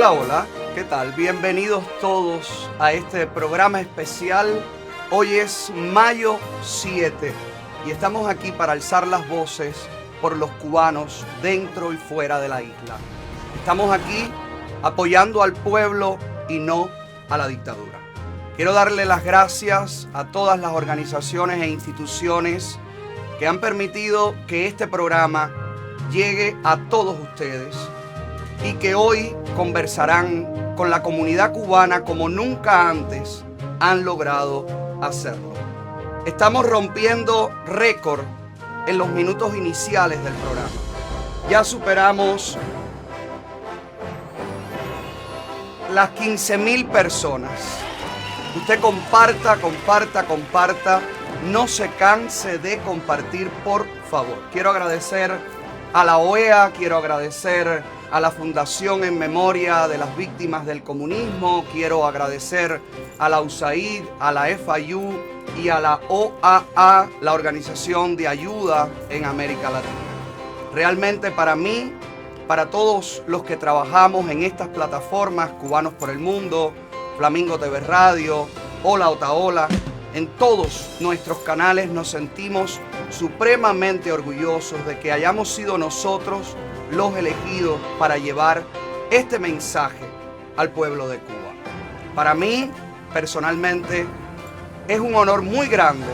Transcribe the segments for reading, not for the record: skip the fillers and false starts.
Hola, hola, ¿qué tal? Bienvenidos todos a este programa especial. Hoy es mayo 7 y estamos aquí para alzar las voces por los cubanos dentro y fuera de la isla. Estamos aquí apoyando al pueblo y no a la dictadura. Quiero darle las gracias a todas las organizaciones e instituciones que han permitido que este programa llegue a todos ustedes y que hoy conversarán con la comunidad cubana como nunca antes han logrado hacerlo. Estamos rompiendo récord en los minutos iniciales del programa. Ya superamos las 15.000 personas. Usted comparta. No se canse de compartir, por favor. Quiero agradecer a la OEA, quiero agradecer a la Fundación en Memoria de las Víctimas del Comunismo, quiero agradecer a la USAID, a la FIU y a la OAA, la Organización de Ayuda en América Latina. Realmente para mí, para todos los que trabajamos en estas plataformas, Cubanos por el Mundo, Flamingo TV Radio, Hola Otaola, en todos nuestros canales nos sentimos supremamente orgullosos de que hayamos sido nosotros los elegidos para llevar este mensaje al pueblo de Cuba. Para mí, personalmente, es un honor muy grande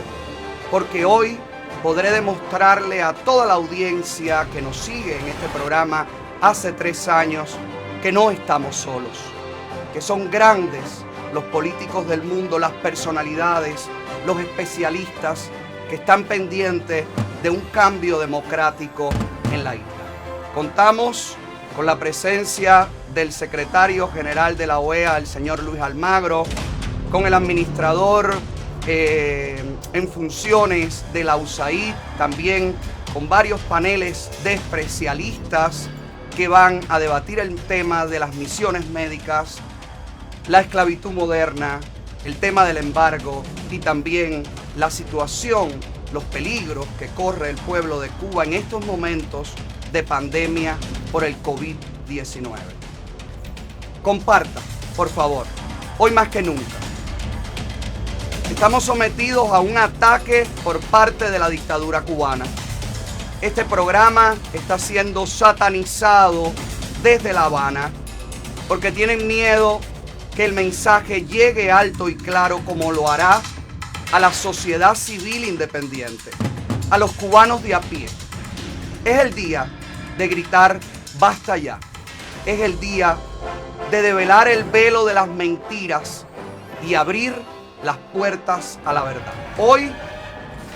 porque hoy podré demostrarle a toda la audiencia que nos sigue en este programa hace 3 años que no estamos solos, que son grandes los políticos del mundo, las personalidades, los especialistas que están pendientes de un cambio democrático en la isla. Contamos con la presencia del secretario general de la OEA, el señor Luis Almagro, con el administrador en funciones de la USAID, también con varios paneles de especialistas que van a debatir el tema de las misiones médicas, la esclavitud moderna, el tema del embargo y también la situación, los peligros que corre el pueblo de Cuba en estos momentos de pandemia por el COVID-19. Comparta, por favor, hoy más que nunca. Estamos sometidos a un ataque por parte de la dictadura cubana. Este programa está siendo satanizado desde La Habana porque tienen miedo que el mensaje llegue alto y claro como lo hará a la sociedad civil independiente, a los cubanos de a pie. Es el día de gritar basta ya. Es el día de develar el velo de las mentiras y abrir las puertas a la verdad. Hoy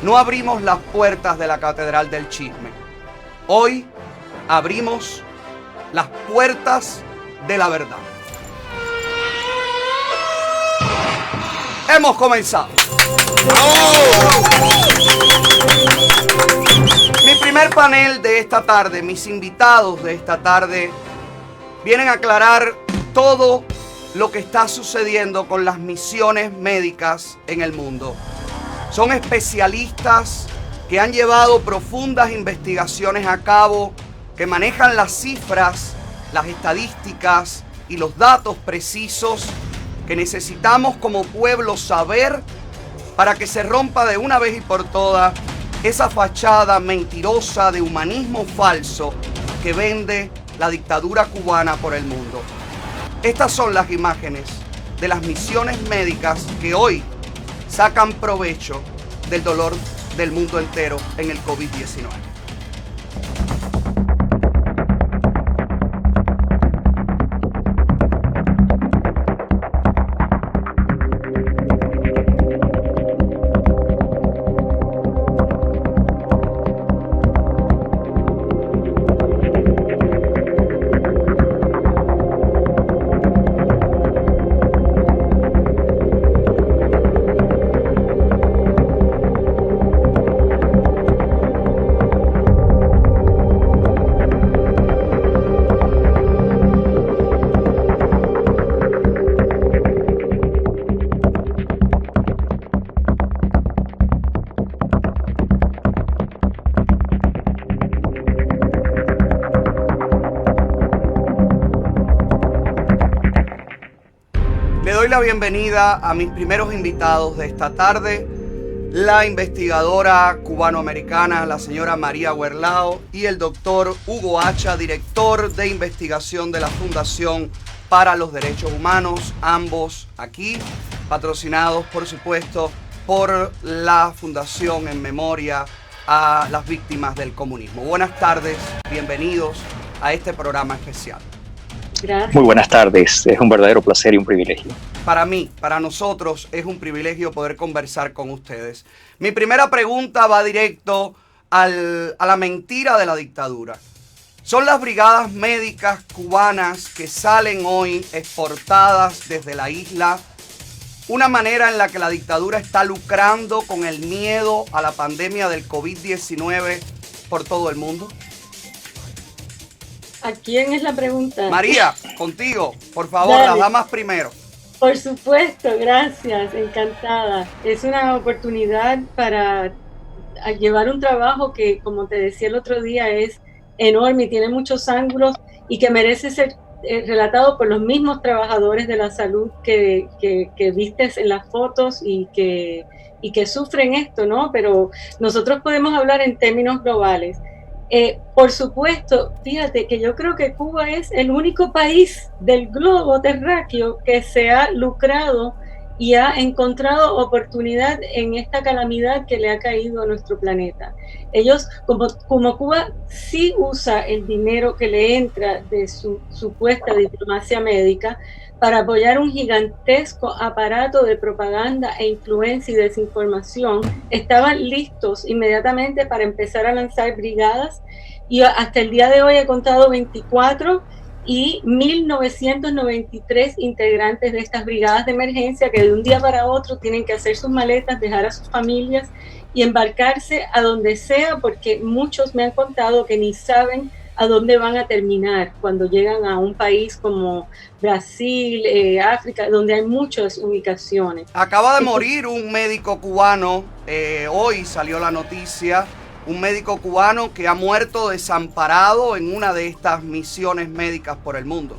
no abrimos las puertas de la Catedral del Chisme. Hoy abrimos las puertas de la verdad. Hemos comenzado. Mi primer panel de esta tarde, mis invitados de esta tarde, vienen a aclarar todo lo que está sucediendo con las misiones médicas en el mundo. Son especialistas que han llevado profundas investigaciones a cabo, que manejan las cifras, las estadísticas y los datos precisos que necesitamos como pueblo saber para que se rompa de una vez y por todas esa fachada mentirosa de humanismo falso que vende la dictadura cubana por el mundo. Estas son las imágenes de las misiones médicas que hoy sacan provecho del dolor del mundo entero en el COVID-19. doy la bienvenida a mis primeros invitados de esta tarde, la investigadora cubanoamericana, la señora María Huerlao, y el doctor Hugo Hacha, director de investigación de la Fundación para los Derechos Humanos, ambos aquí, patrocinados, por supuesto, por la Fundación en memoria a las víctimas del comunismo. Buenas tardes, bienvenidos a este programa especial. Gracias. Muy buenas tardes, es un verdadero placer y un privilegio. Para mí, para nosotros, es un privilegio poder conversar con ustedes. Mi primera pregunta va directo a la mentira de la dictadura. Son las brigadas médicas cubanas que salen hoy exportadas desde la isla una manera en la que la dictadura está lucrando con el miedo a la pandemia del COVID-19 por todo el mundo. ¿A quién es la pregunta? María, contigo, por favor, Dale. Las damas primero. Por supuesto, gracias, encantada. Es una oportunidad para llevar un trabajo que, como te decía el otro día, es enorme y tiene muchos ángulos y que merece ser relatado por los mismos trabajadores de la salud que vistes en las fotos y que sufren esto, ¿no? Pero nosotros podemos hablar en términos globales. Por supuesto, fíjate que yo creo que Cuba es el único país del globo terráqueo que se ha lucrado y ha encontrado oportunidad en esta calamidad que le ha caído a nuestro planeta. Ellos, como Cuba sí usa el dinero que le entra de su supuesta diplomacia médica para apoyar un gigantesco aparato de propaganda e influencia y desinformación, estaban listos inmediatamente para empezar a lanzar brigadas y hasta el día de hoy he contado 24 y 1.993 integrantes de estas brigadas de emergencia que de un día para otro tienen que hacer sus maletas, dejar a sus familias y embarcarse a donde sea, porque muchos me han contado que ni saben a dónde van a terminar cuando llegan a un país como Brasil, África, donde hay muchas ubicaciones. Acaba de morir un médico cubano, hoy salió la noticia, un médico cubano que ha muerto desamparado en una de estas misiones médicas por el mundo.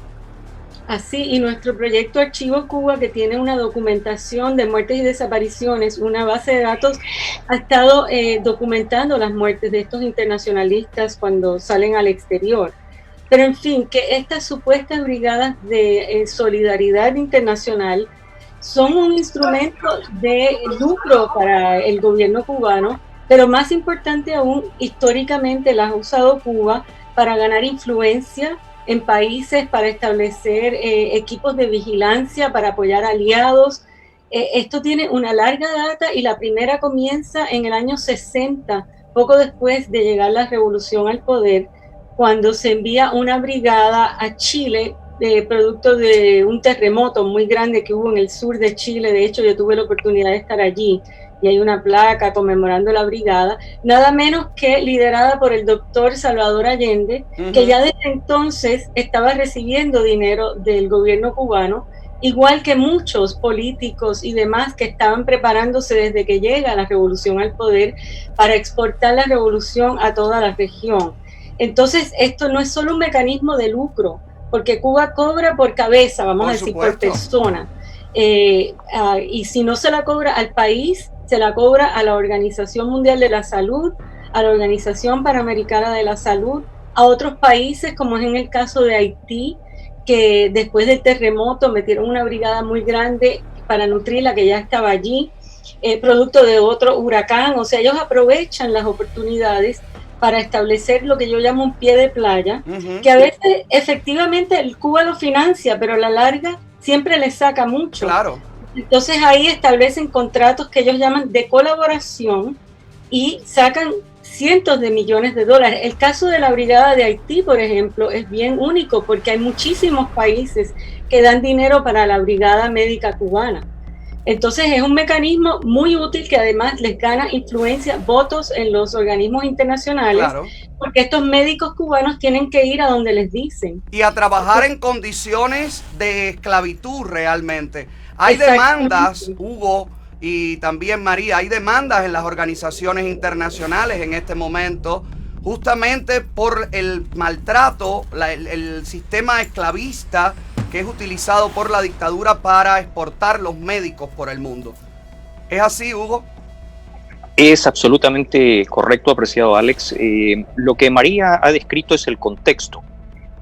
Así, y nuestro proyecto Archivo Cuba, que tiene una documentación de muertes y desapariciones, una base de datos, ha estado documentando las muertes de estos internacionalistas cuando salen al exterior. Pero en fin, que estas supuestas brigadas de solidaridad internacional son un instrumento de lucro para el gobierno cubano, pero más importante aún, históricamente las ha usado Cuba para ganar influencia en países, para establecer equipos de vigilancia, para apoyar aliados. Esto tiene una larga data y la primera comienza en el año 60, poco después de llegar la revolución al poder, cuando se envía una brigada a Chile, producto de un terremoto muy grande que hubo en el sur de Chile. De hecho, yo tuve la oportunidad de estar allí y hay una placa conmemorando la brigada, nada menos que liderada por el doctor Salvador Allende, que ya desde entonces estaba recibiendo dinero del gobierno cubano, igual que muchos políticos y demás que estaban preparándose desde que llega la revolución al poder para exportar la revolución a toda la región. Entonces, esto no es solo un mecanismo de lucro, porque Cuba cobra por cabeza, vamos a decir, por persona. Y si no se la cobra al país, se la cobra a la Organización Mundial de la Salud, a la Organización Panamericana de la Salud, a otros países, como es en el caso de Haití, que después del terremoto metieron una brigada muy grande para nutrirla, que ya estaba allí, producto de otro huracán. O sea, ellos aprovechan las oportunidades para establecer lo que yo llamo un pie de playa, que a veces efectivamente el Cuba lo financia, pero a la larga siempre le saca mucho. Claro. Entonces ahí establecen contratos que ellos llaman de colaboración y sacan cientos de millones de dólares. El caso de la brigada de Haití, por ejemplo, es bien único porque hay muchísimos países que dan dinero para la brigada médica cubana. Entonces es un mecanismo muy útil que además les gana influencia, votos en los organismos internacionales, claro, porque estos médicos cubanos tienen que ir a donde les dicen. Y a trabajar en condiciones de esclavitud realmente. Hay demandas, Hugo y también María, hay demandas en las organizaciones internacionales en este momento, justamente por el maltrato, el sistema esclavista que es utilizado por la dictadura para exportar los médicos por el mundo. ¿Es así, Hugo? Es absolutamente correcto, apreciado Alex. Lo que María ha descrito es el contexto.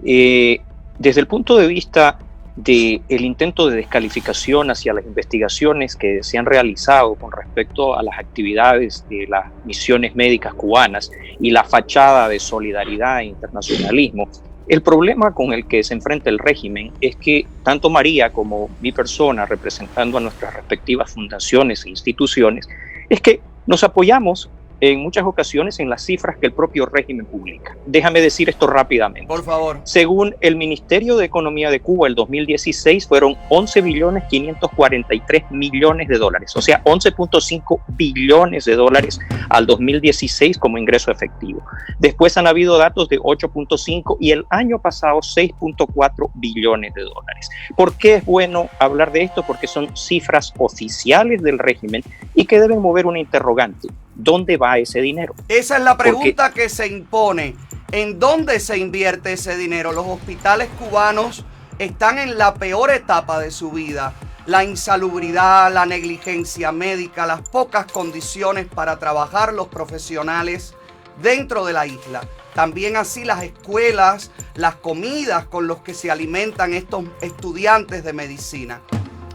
Desde el punto de vista del intento de descalificación hacia las investigaciones que se han realizado con respecto a las actividades de las misiones médicas cubanas y la fachada de solidaridad e internacionalismo, el problema con el que se enfrenta el régimen es que tanto María como mi persona, representando a nuestras respectivas fundaciones e instituciones, es que nos apoyamos en muchas ocasiones en las cifras que el propio régimen publica. Déjame decir esto rápidamente. Por favor. Según el Ministerio de Economía de Cuba, el 2016 fueron 11.543.000.000 de dólares, o sea, 11.5 billones de dólares al 2016 como ingreso efectivo. Después han habido datos de 8.5 y el año pasado 6.4 billones de dólares. ¿Por qué es bueno hablar de esto? Porque son cifras oficiales del régimen y que deben mover una interrogante. ¿Dónde va ese dinero? Esa es la pregunta que se impone. ¿En dónde se invierte ese dinero? Los hospitales cubanos están en la peor etapa de su vida. La insalubridad, la negligencia médica, las pocas condiciones para trabajar los profesionales dentro de la isla. También así las escuelas, las comidas con los que se alimentan estos estudiantes de medicina.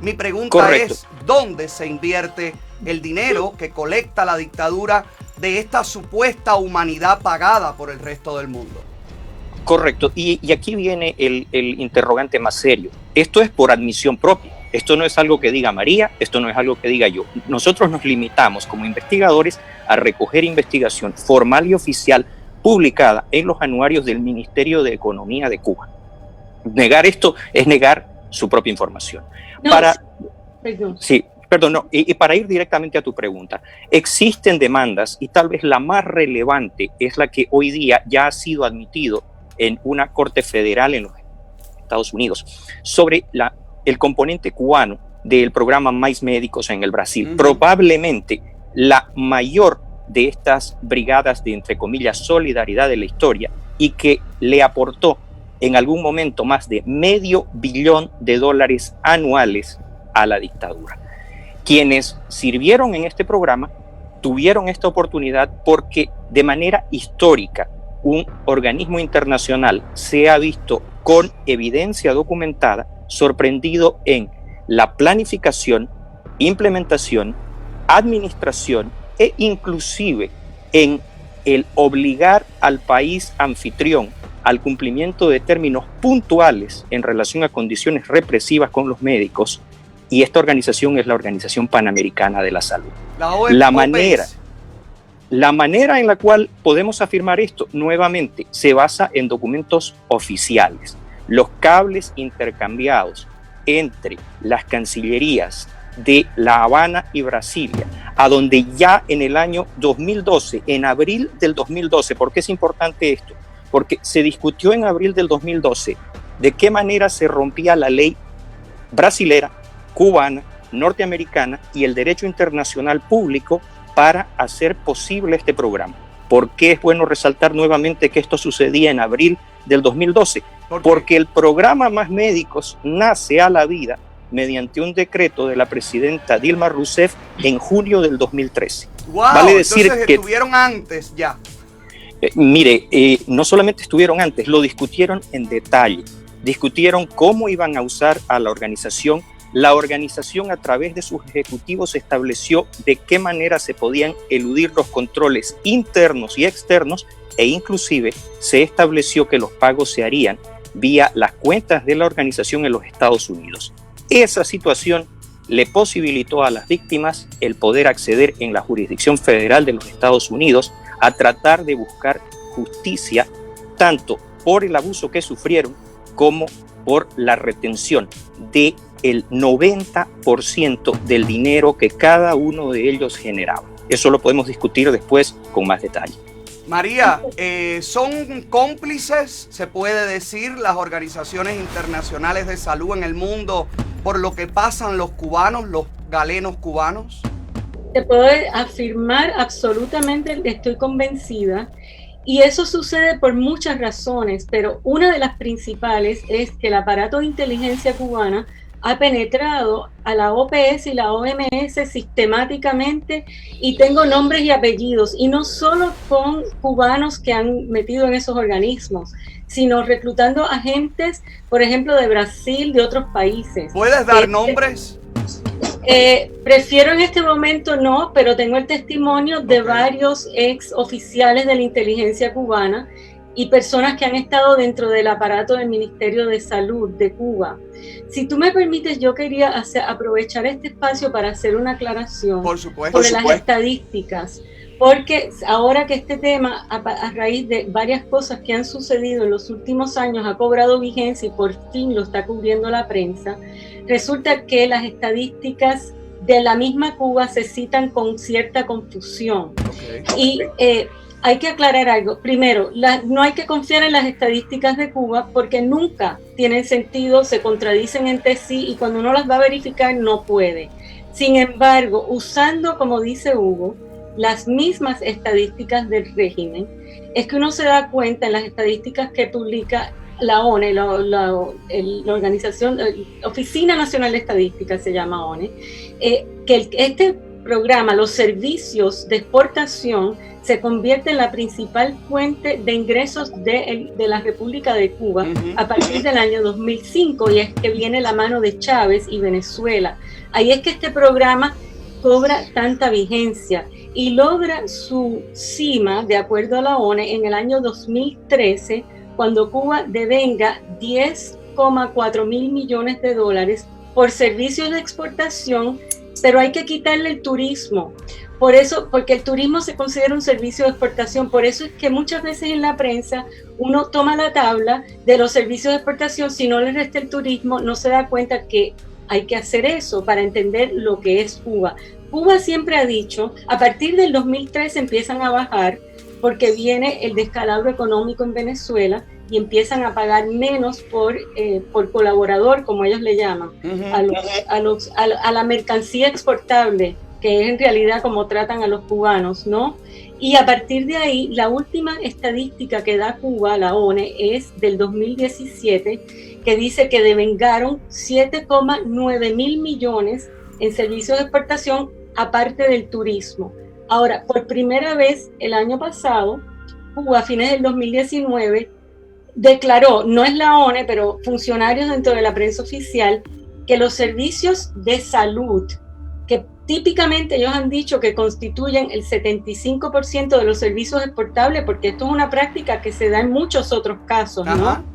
Mi pregunta es, ¿dónde se invierte el dinero que colecta la dictadura de esta supuesta humanidad pagada por el resto del mundo? Correcto, y aquí viene el interrogante más serio. Esto es por admisión propia, esto no es algo que diga María, esto no es algo que diga yo. Nosotros nos limitamos como investigadores a recoger investigación formal y oficial publicada en los anuarios del Ministerio de Economía de Cuba. Negar esto es negar su propia información. Y para ir directamente a tu pregunta, existen demandas y tal vez la más relevante es la que hoy día ya ha sido admitido en una corte federal en los Estados Unidos sobre el componente cubano del programa Mais Médicos en el Brasil. Probablemente la mayor de estas brigadas de, entre comillas, solidaridad de la historia y que le aportó en algún momento más de $500 million anuales a la dictadura. Quienes sirvieron en este programa tuvieron esta oportunidad porque de manera histórica un organismo internacional se ha visto con evidencia documentada sorprendido en la planificación, implementación, administración e inclusive en el obligar al país anfitrión al cumplimiento de términos puntuales en relación a condiciones represivas con los médicos, y esta organización es la Organización Panamericana de la Salud. La manera en la cual podemos afirmar esto, nuevamente, se basa en documentos oficiales. Los cables intercambiados entre las cancillerías de La Habana y Brasilia, a donde ya en el año 2012, en abril del 2012, ¿por qué es importante esto? Porque se discutió en abril del 2012 de qué manera se rompía la ley brasilera, cubana, norteamericana y el derecho internacional público para hacer posible este programa. ¿Por qué es bueno resaltar nuevamente que esto sucedía en abril del 2012? Porque el programa Más Médicos nace a la vida mediante un decreto de la presidenta Dilma Rousseff en junio del 2013. ¡Wow! Vale decir, entonces que estuvieron antes ya. No solamente estuvieron antes, lo discutieron en detalle. Discutieron cómo iban a usar a la organización. La organización a través de sus ejecutivos estableció de qué manera se podían eludir los controles internos y externos e inclusive se estableció que los pagos se harían vía las cuentas de la organización en los Estados Unidos. Esa situación le posibilitó a las víctimas el poder acceder en la jurisdicción federal de los Estados Unidos a tratar de buscar justicia tanto por el abuso que sufrieron como por la retención de el 90% del dinero que cada uno de ellos generaba. Eso lo podemos discutir después con más detalle. María, ¿son cómplices, se puede decir, las organizaciones internacionales de salud en el mundo por lo que pasan los cubanos, los galenos cubanos? Te puedo afirmar absolutamente, estoy convencida, Y eso sucede por muchas razones, pero una de las principales es que el aparato de inteligencia cubana ha penetrado a la OPS y la OMS sistemáticamente, y tengo nombres y apellidos, y no solo con cubanos que han metido en esos organismos, sino reclutando agentes, por ejemplo, de Brasil, de otros países. ¿Puedes dar nombres? Prefiero en este momento no, pero tengo el testimonio de varios ex oficiales de la inteligencia cubana y personas que han estado dentro del aparato del Ministerio de Salud de Cuba. Si tú me permites, yo quería aprovechar este espacio para hacer una aclaración sobre las estadísticas, porque ahora que este tema, a raíz de varias cosas que han sucedido en los últimos años, ha cobrado vigencia y por fin lo está cubriendo la prensa, resulta que las estadísticas de la misma Cuba se citan con cierta confusión. Y hay que aclarar algo. Primero, no hay que confiar en las estadísticas de Cuba porque nunca tienen sentido, se contradicen entre sí y cuando uno las va a verificar no puede. Sin embargo, usando, como dice Hugo, las mismas estadísticas del régimen, es que uno se da cuenta en las estadísticas que publica la ONE, la organización, Oficina Nacional de Estadística se llama ONE, que este programa, los servicios de exportación, se convierte en la principal fuente de ingresos de la República de Cuba a partir del año 2005, y es que viene la mano de Chávez y Venezuela. Ahí es que este programa cobra tanta vigencia y logra su cima, de acuerdo a la ONE, en el año 2013, cuando Cuba devenga 10,4 mil millones de dólares por servicios de exportación, pero hay que quitarle el turismo. Por eso, porque el turismo se considera un servicio de exportación, por eso es que muchas veces en la prensa uno toma la tabla de los servicios de exportación, si no le resta el turismo, no se da cuenta que hay que hacer eso para entender lo que es Cuba. Cuba siempre ha dicho, a partir del 2003 empiezan a bajar, porque viene el descalabro económico en Venezuela y empiezan a pagar menos por colaborador, como ellos le llaman, a la mercancía exportable, que es en realidad como tratan a los cubanos, ¿no? Y a partir de ahí, la última estadística que da Cuba, la ONE, es del 2017, que dice que devengaron 7,9 mil millones en servicios de exportación, aparte del turismo. Ahora, por primera vez el año pasado, Cuba, a fines del 2019, declaró, no es la ONE, pero funcionarios dentro de la prensa oficial, que los servicios de salud, que típicamente ellos han dicho que constituyen el 75% de los servicios exportables, porque esto es una práctica que se da en muchos otros casos, ¿no?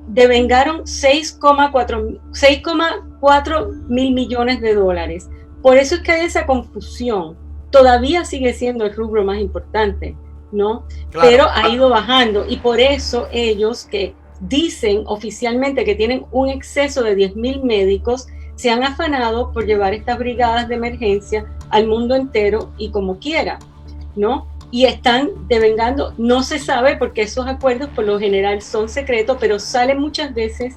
Devengaron 6,4 mil millones de dólares. Por eso es que hay esa confusión. Todavía sigue siendo el rubro más importante, ¿no? Claro. Pero ha ido bajando, y por eso ellos, que dicen oficialmente que tienen un exceso de 10.000 médicos, se han afanado por llevar estas brigadas de emergencia al mundo entero y como quiera, ¿no? Y están devengando, no se sabe porque esos acuerdos por lo general son secretos, pero salen muchas veces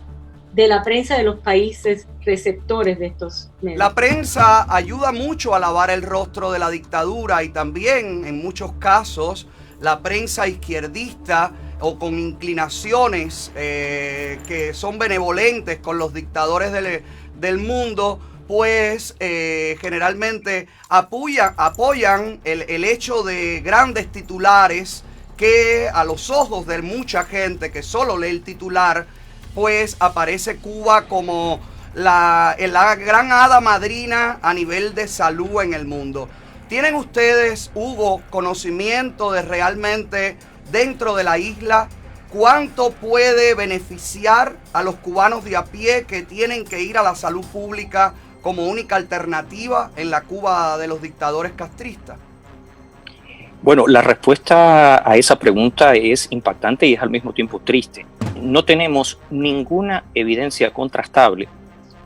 de la prensa de los países receptores de estos medios. La prensa ayuda mucho a lavar el rostro de la dictadura, y también en muchos casos la prensa izquierdista o con inclinaciones que son benevolentes con los dictadores del mundo, pues generalmente apoyan el hecho de grandes titulares que a los ojos de mucha gente que solo lee el titular, pues aparece Cuba como la gran hada madrina a nivel de salud en el mundo. ¿Tienen ustedes, Hugo, conocimiento de realmente dentro de la isla cuánto puede beneficiar a los cubanos de a pie que tienen que ir a la salud pública como única alternativa en la Cuba de los dictadores castristas? Bueno, la respuesta a esa pregunta es impactante y es al mismo tiempo triste. No tenemos ninguna evidencia contrastable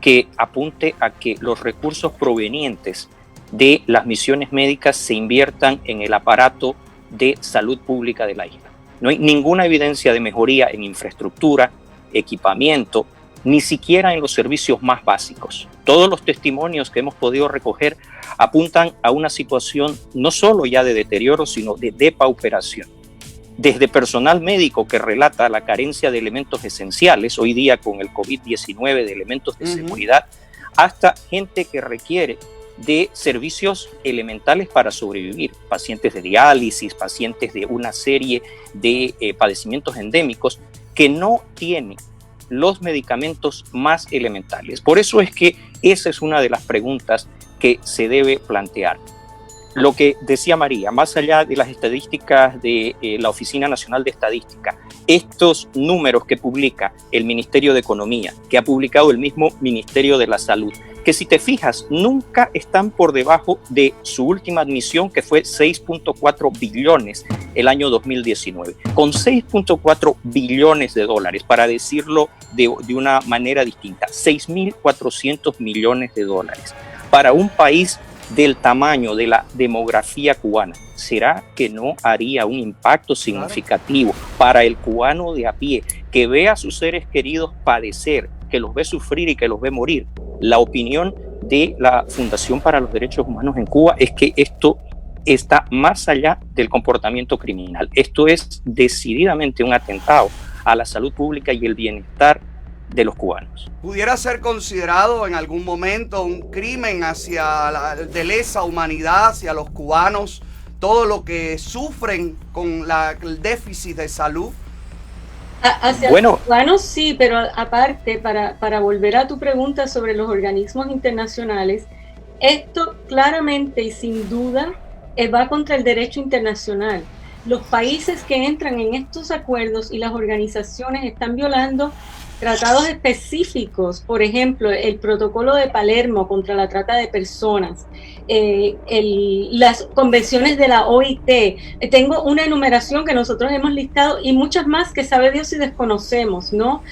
que apunte a que los recursos provenientes de las misiones médicas se inviertan en el aparato de salud pública de la isla. No hay ninguna evidencia de mejoría en infraestructura, equipamiento, ni siquiera en los servicios más básicos. Todos los testimonios que hemos podido recoger apuntan a una situación no solo ya de deterioro, sino de depauperación. desde personal médico que relata la carencia de elementos esenciales, hoy día con el COVID-19, de elementos de seguridad, hasta gente que requiere de servicios elementales para sobrevivir, pacientes de diálisis, pacientes de una serie de padecimientos endémicos que no tienen los medicamentos más elementales. Por eso es que esa es una de las preguntas que se debe plantear. Lo que decía María, más allá de las estadísticas de la Oficina Nacional de Estadística, estos números que publica el Ministerio de Economía, que ha publicado el mismo Ministerio de la Salud, que si te fijas, nunca están por debajo de su última admisión, que fue 6.4 billones el año 2019. Con 6.4 billones de dólares, para decirlo de una manera distinta, 6.400 millones de dólares. Para un país del tamaño de la demografía cubana, ¿será que no haría un impacto significativo para el cubano de a pie, que ve a sus seres queridos padecer, que los ve sufrir y que los ve morir? La opinión de la Fundación para los Derechos Humanos en Cuba es que esto está más allá del comportamiento criminal. Esto es decididamente un atentado a la salud pública y el bienestar de los cubanos. ¿Pudiera ser considerado en algún momento un crimen de lesa humanidad hacia los cubanos, todo lo que sufren con el déficit de salud? Hacia los cubanos sí, pero aparte, para volver a tu pregunta sobre los organismos internacionales, esto claramente y sin duda va contra el derecho internacional. Los países que entran en estos acuerdos y las organizaciones están violando tratados específicos, por ejemplo, el protocolo de Palermo contra la trata de personas, las convenciones de la OIT. Tengo una enumeración que nosotros hemos listado y muchas más que sabe Dios si desconocemos, ¿no?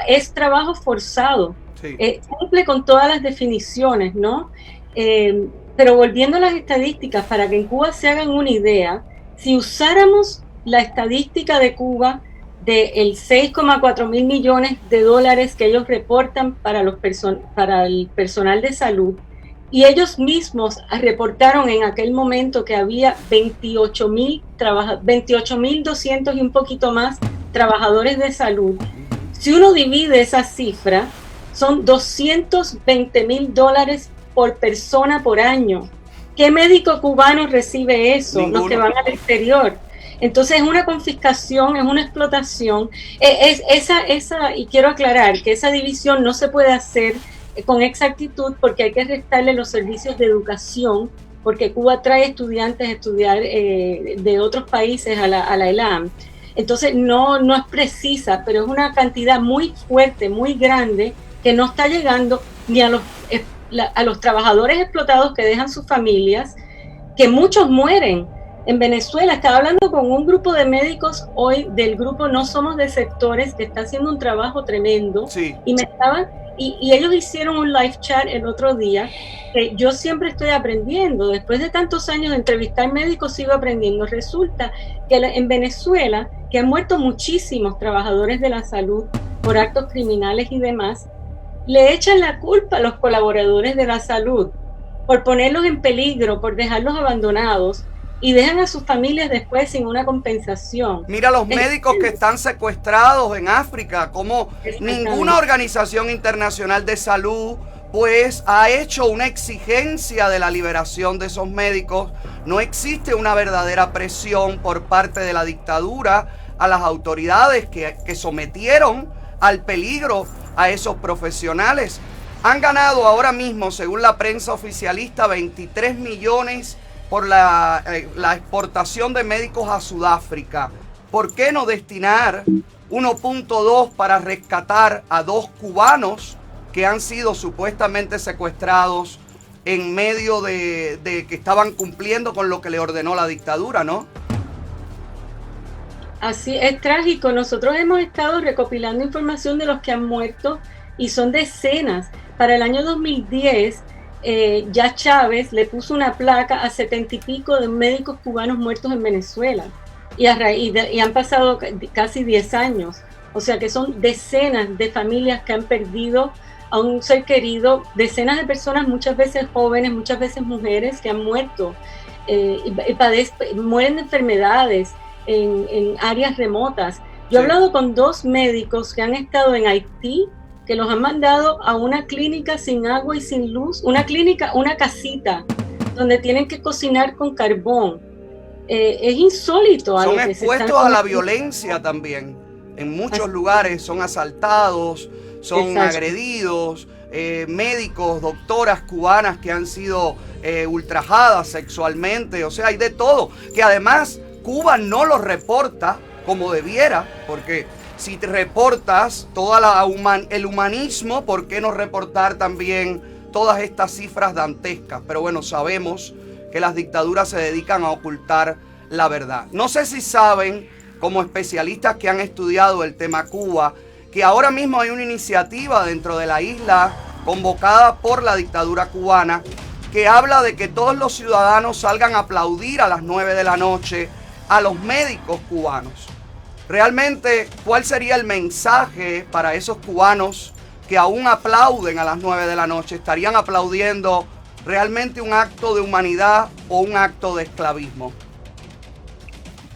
Es trabajo forzado, sí. Cumple con todas las definiciones, ¿no? Pero volviendo a las estadísticas, para que en Cuba se hagan una idea, si usáramos la estadística de Cuba del 6,4 mil millones de dólares que ellos reportan para el personal de salud, y ellos mismos reportaron en aquel momento que había 28.200 y un poquito más trabajadores de salud. Si uno divide esa cifra, son $220,000 por persona por año. ¿Qué médico cubano recibe eso? Ninguno. Los que van al exterior. Entonces es una confiscación, es una explotación. Y quiero aclarar que esa división no se puede hacer con exactitud porque hay que restarle los servicios de educación, porque Cuba trae estudiantes a estudiar de otros países a la ELAM. Entonces no es precisa, pero es una cantidad muy fuerte, muy grande, que no está llegando ni a los trabajadores explotados que dejan sus familias, que muchos mueren. En Venezuela, estaba hablando con un grupo de médicos hoy del grupo No Somos Desertores, que está haciendo un trabajo tremendo, sí. Y ellos hicieron un live chat el otro día, que yo siempre estoy aprendiendo, después de tantos años de entrevistar médicos sigo aprendiendo. Resulta que en Venezuela, que han muerto muchísimos trabajadores de la salud por actos criminales y demás, le echan la culpa a los colaboradores de la salud por ponerlos en peligro, por dejarlos abandonados, y dejan a sus familias después sin una compensación. Mira los médicos que están secuestrados en África, como ninguna organización internacional de salud pues ha hecho una exigencia de la liberación de esos médicos. No existe una verdadera presión por parte de la dictadura a las autoridades que sometieron al peligro a esos profesionales. Han ganado ahora mismo, según la prensa oficialista, 23 millones por la exportación de médicos a Sudáfrica. ¿Por qué no destinar 1.2 para rescatar a 2 cubanos que han sido supuestamente secuestrados en medio de que estaban cumpliendo con lo que le ordenó la dictadura, ¿no? Así es, trágico. Nosotros hemos estado recopilando información de los que han muerto y son decenas. Para el año 2010, ya Chávez le puso una placa a 70 y pico de médicos cubanos muertos en Venezuela y han pasado casi 10 años, o sea que son decenas de familias que han perdido a un ser querido, decenas de personas, muchas veces jóvenes, muchas veces mujeres que han muerto. mueren de enfermedades en áreas remotas. Yo he hablado con 2 médicos que han estado en Haití, que los han mandado a una clínica sin agua y sin luz, una casita, donde tienen que cocinar con carbón. Es insólito. Son expuestos a la violencia también. En muchos lugares son asaltados, son agredidos, médicos, doctoras cubanas que han sido ultrajadas sexualmente, o sea, hay de todo, que además Cuba no lo reporta como debiera, porque si te reportas todo el humanismo, ¿por qué no reportar también todas estas cifras dantescas? Pero bueno, sabemos que las dictaduras se dedican a ocultar la verdad. No sé si saben, como especialistas que han estudiado el tema Cuba, que ahora mismo hay una iniciativa dentro de la isla convocada por la dictadura cubana que habla de que todos los ciudadanos salgan a aplaudir a las 9 de la noche a los médicos cubanos. Realmente, ¿cuál sería el mensaje para esos cubanos que aún aplauden a las 9 de la noche? ¿Estarían aplaudiendo realmente un acto de humanidad o un acto de esclavismo?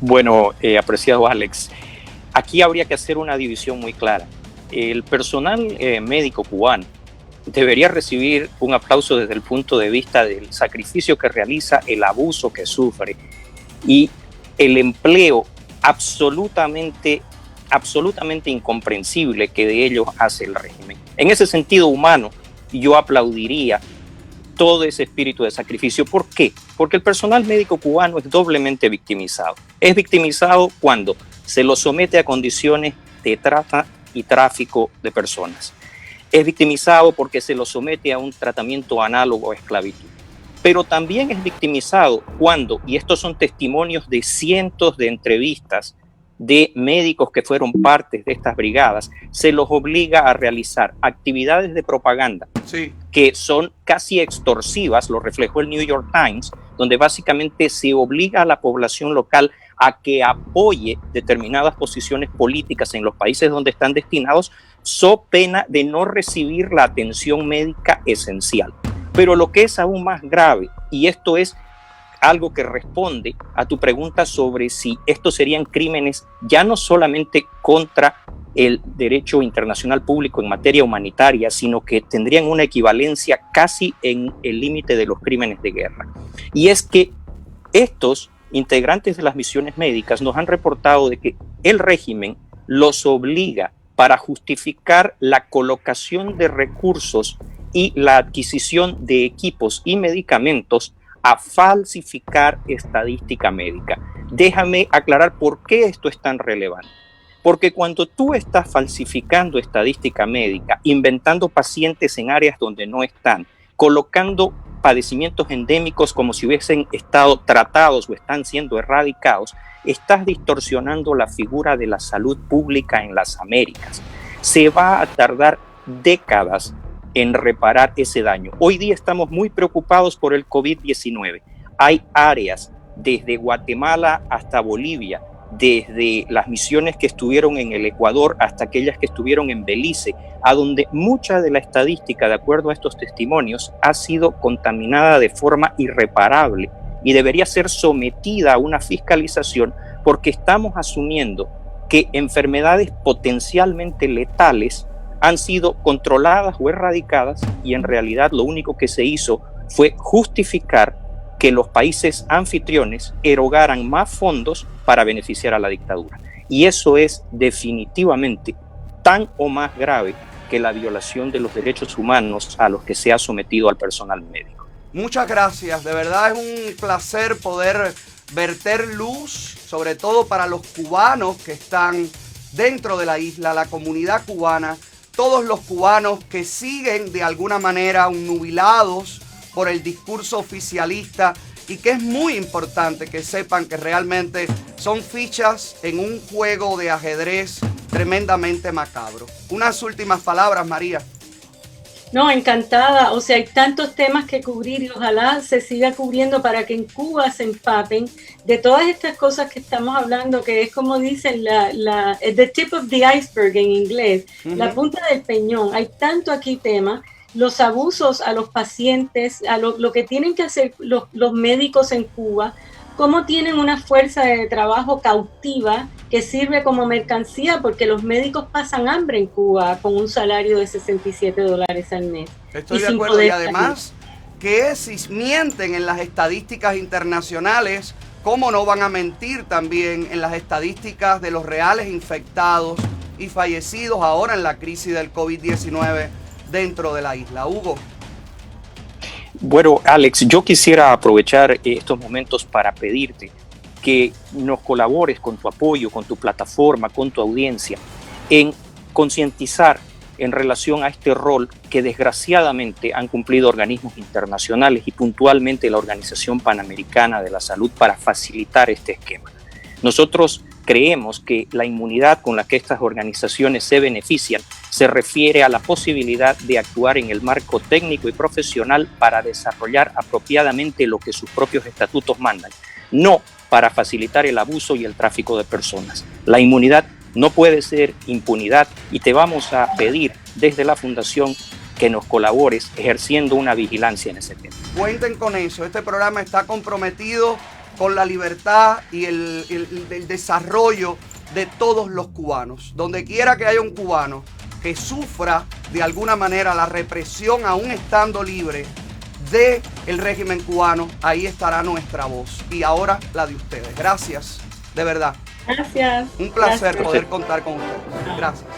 Bueno, apreciado Alex, aquí habría que hacer una división muy clara. El personal médico cubano debería recibir un aplauso desde el punto de vista del sacrificio que realiza, el abuso que sufre y el empleo absolutamente incomprensible que de ellos hace el régimen. En ese sentido humano, yo aplaudiría todo ese espíritu de sacrificio. ¿Por qué? Porque el personal médico cubano es doblemente victimizado. Es victimizado cuando se lo somete a condiciones de trata y tráfico de personas. Es victimizado porque se lo somete a un tratamiento análogo a esclavitud. Pero también es victimizado cuando, y estos son testimonios de cientos de entrevistas de médicos que fueron partes de estas brigadas, se los obliga a realizar actividades de propaganda que son casi extorsivas, lo reflejó el New York Times, donde básicamente se obliga a la población local a que apoye determinadas posiciones políticas en los países donde están destinados, so pena de no recibir la atención médica esencial. Pero lo que es aún más grave, y esto es algo que responde a tu pregunta sobre si estos serían crímenes ya no solamente contra el derecho internacional público en materia humanitaria, sino que tendrían una equivalencia casi en el límite de los crímenes de guerra. Y es que estos integrantes de las misiones médicas nos han reportado de que el régimen los obliga para justificar la colocación de recursos y la adquisición de equipos y medicamentos a falsificar estadística médica. Déjame aclarar por qué esto es tan relevante. Porque cuando tú estás falsificando estadística médica, inventando pacientes en áreas donde no están, colocando padecimientos endémicos como si hubiesen estado tratados o están siendo erradicados, estás distorsionando la figura de la salud pública en las Américas. Se va a tardar décadas en reparar ese daño. Hoy día estamos muy preocupados por el COVID-19. Hay áreas desde Guatemala hasta Bolivia, desde las misiones que estuvieron en el Ecuador hasta aquellas que estuvieron en Belice, a donde mucha de la estadística, de acuerdo a estos testimonios, ha sido contaminada de forma irreparable y debería ser sometida a una fiscalización, porque estamos asumiendo que enfermedades potencialmente letales han sido controladas o erradicadas, y en realidad lo único que se hizo fue justificar que los países anfitriones erogaran más fondos para beneficiar a la dictadura. Y eso es definitivamente tan o más grave que la violación de los derechos humanos a los que se ha sometido al personal médico. Muchas gracias, de verdad es un placer poder verter luz, sobre todo para los cubanos que están dentro de la isla, la comunidad cubana, todos los cubanos que siguen de alguna manera nubilados por el discurso oficialista, y que es muy importante que sepan que realmente son fichas en un juego de ajedrez tremendamente macabro. Unas últimas palabras, María. No, encantada. O sea, hay tantos temas que cubrir y ojalá se siga cubriendo para que en Cuba se empapen de todas estas cosas que estamos hablando, que es como dicen the tip of the iceberg en inglés, la punta del peñón. Hay tanto aquí tema. los abusos a los pacientes, a lo que tienen que hacer los médicos en Cuba, cómo tienen una fuerza de trabajo cautiva que sirve como mercancía, porque los médicos pasan hambre en Cuba con un salario de $67 al mes. Estoy de acuerdo, y además que si mienten en las estadísticas internacionales, ¿cómo no van a mentir también en las estadísticas de los reales infectados y fallecidos ahora en la crisis del COVID-19 dentro de la isla? Hugo. Bueno, Alex, yo quisiera aprovechar estos momentos para pedirte que nos colabores con tu apoyo, con tu plataforma, con tu audiencia, en concientizar en relación a este rol que desgraciadamente han cumplido organismos internacionales y puntualmente la Organización Panamericana de la Salud para facilitar este esquema. Nosotros creemos que la inmunidad con la que estas organizaciones se benefician se refiere a la posibilidad de actuar en el marco técnico y profesional para desarrollar apropiadamente lo que sus propios estatutos mandan, no para facilitar el abuso y el tráfico de personas. La inmunidad no puede ser impunidad y te vamos a pedir desde la Fundación que nos colabores ejerciendo una vigilancia en ese tema. Cuenten con eso. Este programa está comprometido con la libertad y el desarrollo de todos los cubanos. Donde quiera que haya un cubano que sufra de alguna manera la represión, aún estando libre del régimen cubano, ahí estará nuestra voz. Y ahora la de ustedes. Gracias, de verdad. Gracias. Un placer Gracias. poder contar con ustedes. Gracias.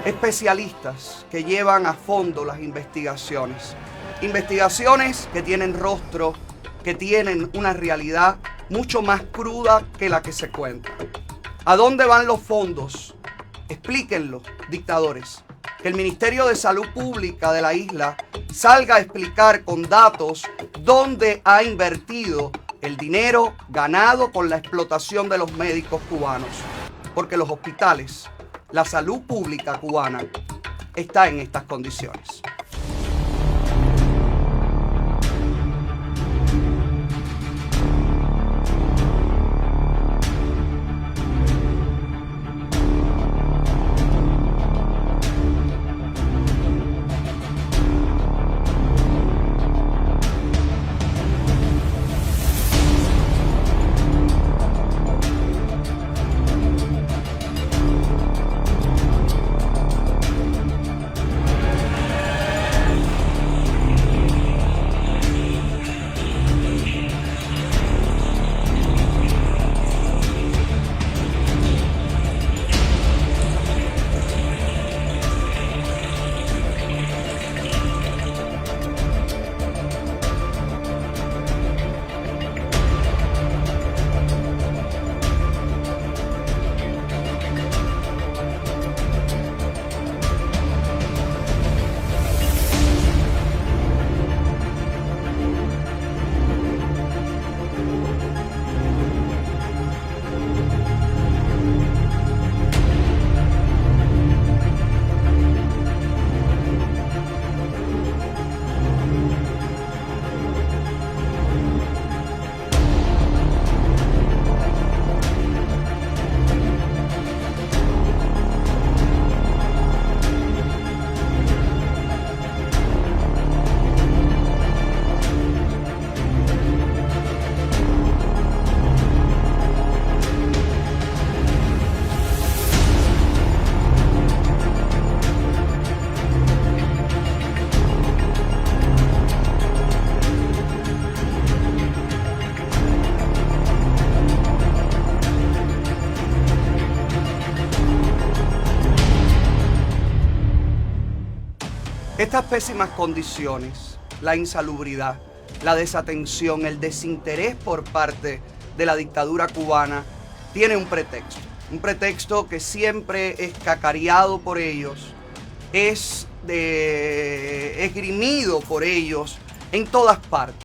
Especialistas que llevan a fondo las investigaciones. Investigaciones que tienen rostro, que tienen una realidad mucho más cruda que la que se cuenta. ¿A dónde van los fondos? Explíquenlo, dictadores. Que el Ministerio de Salud Pública de la isla salga a explicar con datos dónde ha invertido el dinero ganado con la explotación de los médicos cubanos. Porque los hospitales, la salud pública cubana, está en estas condiciones. Estas pésimas condiciones, la insalubridad, la desatención, el desinterés por parte de la dictadura cubana, tiene un pretexto que siempre es cacareado por ellos, es esgrimido por ellos en todas partes.